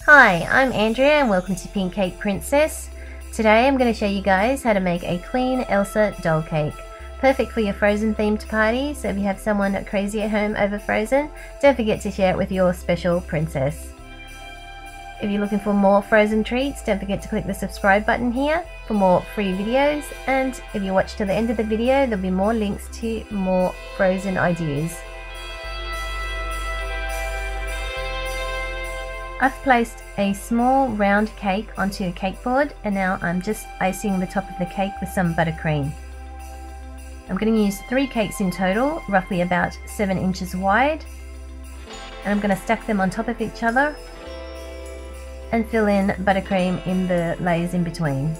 Hi, I'm Andrea and welcome to Pink Cake Princess. Today I'm going to show you guys how to make a clean Elsa doll cake. Perfect for your Frozen themed party, so if you have someone crazy at home over Frozen, don't forget to share it with your special princess. If you're looking for more Frozen treats, don't forget to click the subscribe button here for more free videos, and if you watch to the end of the video there'll be more links to more Frozen ideas. I've placed a small round cake onto a cake board, and now I'm just icing the top of the cake with some buttercream. I'm going to use 3 cakes in total, roughly about 7 inches wide, and I'm going to stack them on top of each other and fill in buttercream in the layers in between.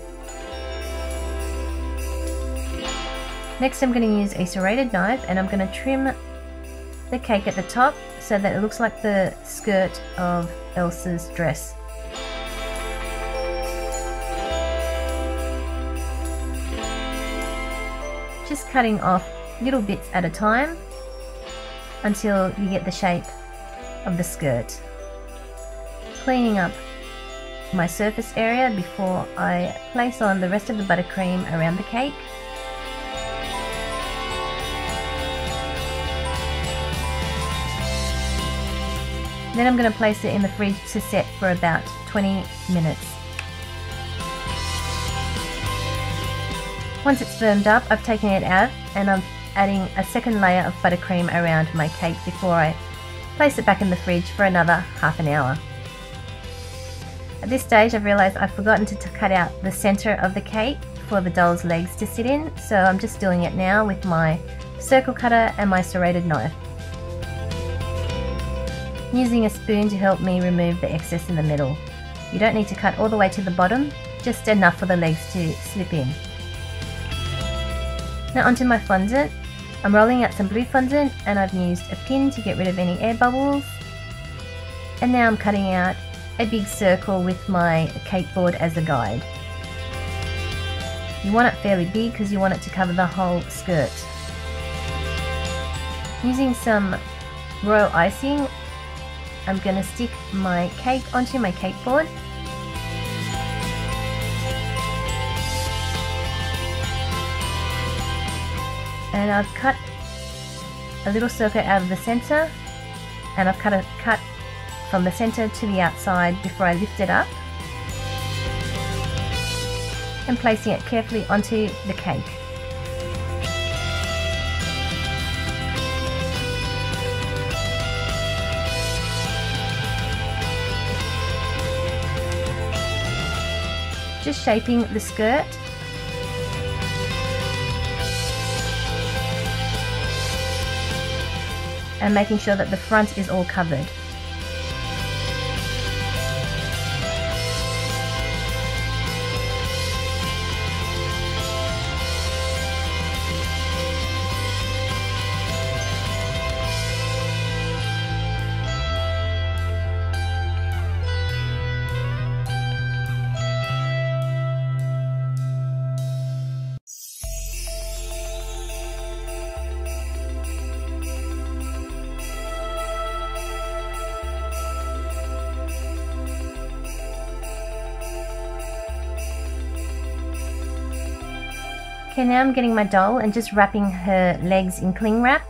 Next I'm going to use a serrated knife and I'm going to trim the cake at the top so that it looks like the skirt of Elsa's dress. Just cutting off little bits at a time until you get the shape of the skirt. Cleaning up my surface area before I place on the rest of the buttercream around the cake. Then I'm going to place it in the fridge to set for about 20 minutes. Once it's firmed up, I've taken it out and I'm adding a second layer of buttercream around my cake before I place it back in the fridge for another half an hour. At this stage I've realised I've forgotten to cut out the centre of the cake for the doll's legs to sit in, so I'm just doing it now with my circle cutter and my serrated knife. Using a spoon to help me remove the excess in the middle. You don't need to cut all the way to the bottom, just enough for the legs to slip in. Now onto my fondant. I'm rolling out some blue fondant and I've used a pin to get rid of any air bubbles. And now I'm cutting out a big circle with my cake board as a guide. You want it fairly big because you want it to cover the whole skirt. Using some royal icing, I'm going to stick my cake onto my cake board. And I've cut a little circle out of the center, and I've cut from the center to the outside before I lift it up, and placing it carefully onto the cake. Just shaping the skirt. And making sure that the front is all covered. Okay, now I'm getting my doll and just wrapping her legs in cling wrap.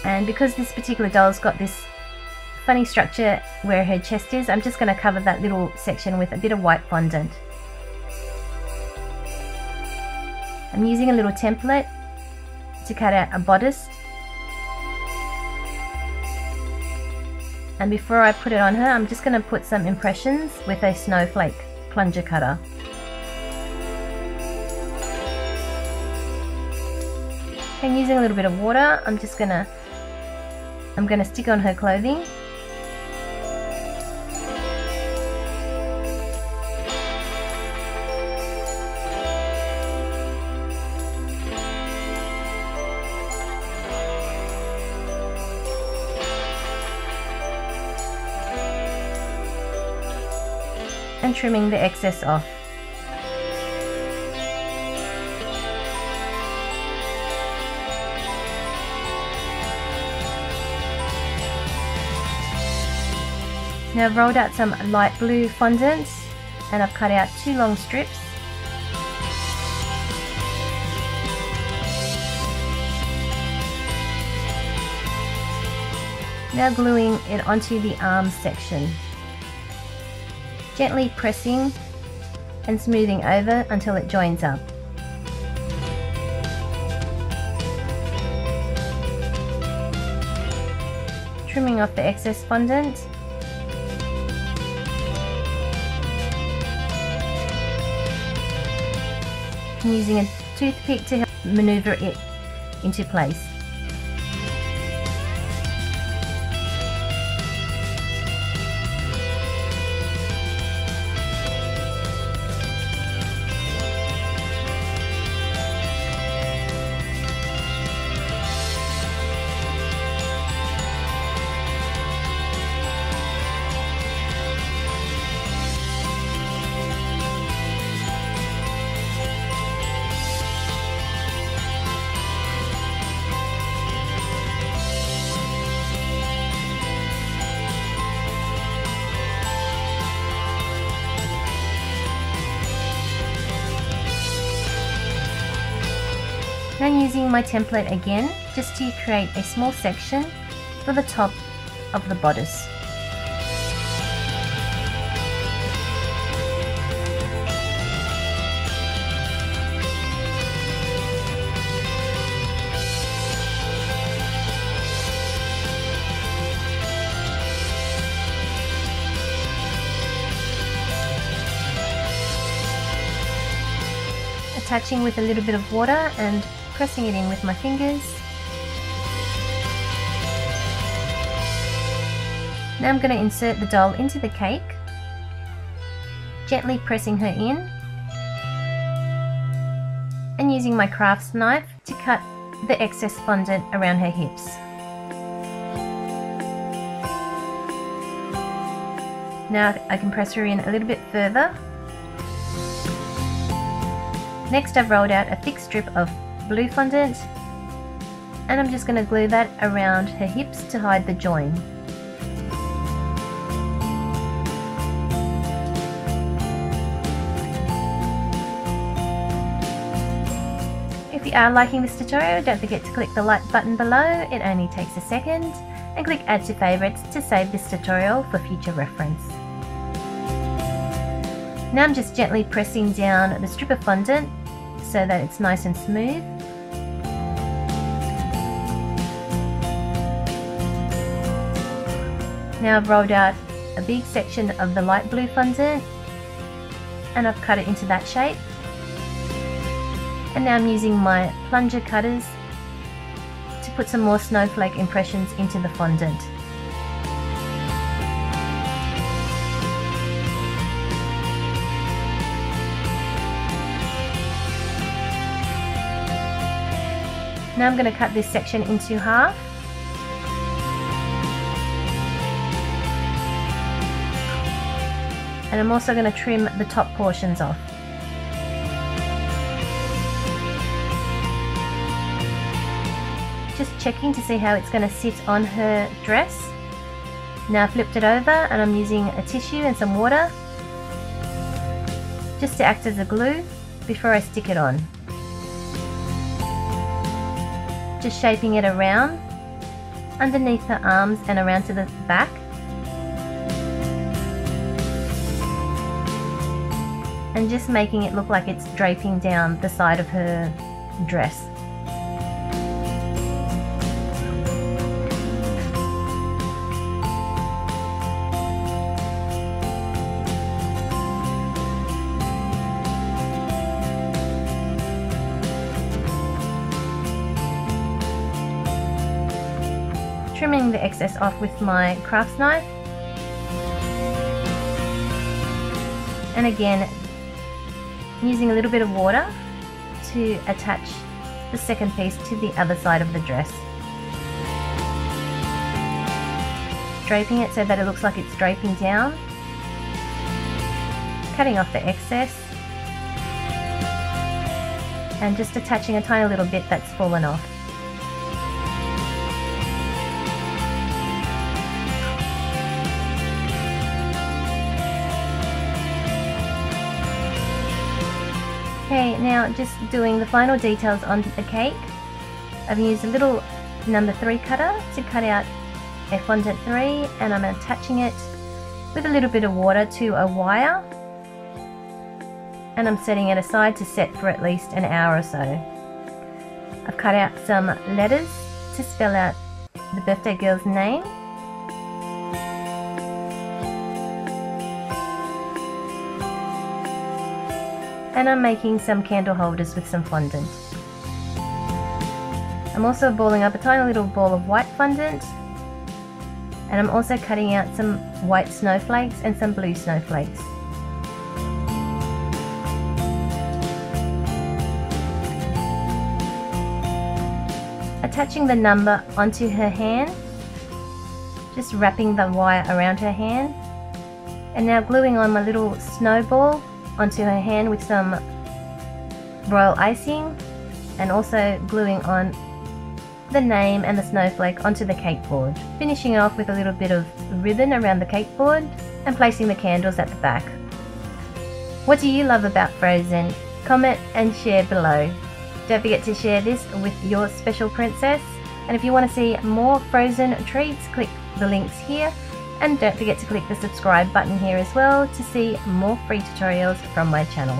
And because this particular doll's got this funny structure where her chest is, I'm just going to cover that little section with a bit of white fondant. I'm using a little template to cut out a bodice. And before I put it on her, I'm just going to put some impressions with a snowflake plunger cutter. And using a little bit of water, I'm going to stick on her clothing. And trimming the excess off. Now I've rolled out some light blue fondant and I've cut out 2 long strips. Now gluing it onto the arms section. Gently pressing and smoothing over until it joins up. Trimming off the excess fondant. And using a toothpick to help maneuver it into place. Now using my template again, just to create a small section for the top of the bodice. Attaching with a little bit of water and pressing it in with my fingers. Now I'm going to insert the doll into the cake, gently pressing her in and using my crafts knife to cut the excess fondant around her hips. Now I can press her in a little bit further. Next I've rolled out a thick strip of blue fondant and I'm just going to glue that around her hips to hide the join. If you are liking this tutorial, don't forget to click the like button below, it only takes a second, and click add to favourites to save this tutorial for future reference. Now I'm just gently pressing down the strip of fondant so that it's nice and smooth. Now I've rolled out a big section of the light blue fondant and I've cut it into that shape. And now I'm using my plunger cutters to put some more snowflake impressions into the fondant. Now I'm going to cut this section into half. And I'm also going to trim the top portions off. Just checking to see how it's going to sit on her dress. Now I've flipped it over and I'm using a tissue and some water just to act as a glue before I stick it on. Just shaping it around underneath her arms and around to the back. And just making it look like it's draping down the side of her dress. Trimming the excess off with my crafts knife, and again using a little bit of water to attach the second piece to the other side of the dress, draping it so that it looks like it's draping down, cutting off the excess and just attaching a tiny little bit that's fallen off. Okay, now just doing the final details on the cake. I've used a little number 3 cutter to cut out a fondant 3, and I'm attaching it with a little bit of water to a wire, and I'm setting it aside to set for at least an hour or so. I've cut out some letters to spell out the birthday girl's name. And I'm making some candle holders with some fondant. I'm also balling up a tiny little ball of white fondant, and I'm also cutting out some white snowflakes and some blue snowflakes. Attaching the number onto her hand, just wrapping the wire around her hand, and now gluing on my little snowball onto her hand with some royal icing, and also gluing on the name and the snowflake onto the cake board, finishing it off with a little bit of ribbon around the cake board and placing the candles at the back. What do you love about Frozen? Comment and share below. Don't forget to share this with your special princess, and if you want to see more Frozen treats, click the links here, and don't forget to click the subscribe button here as well to see more free tutorials from my channel.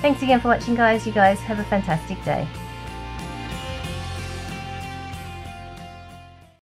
Thanks again for watching, guys. You guys have a fantastic day.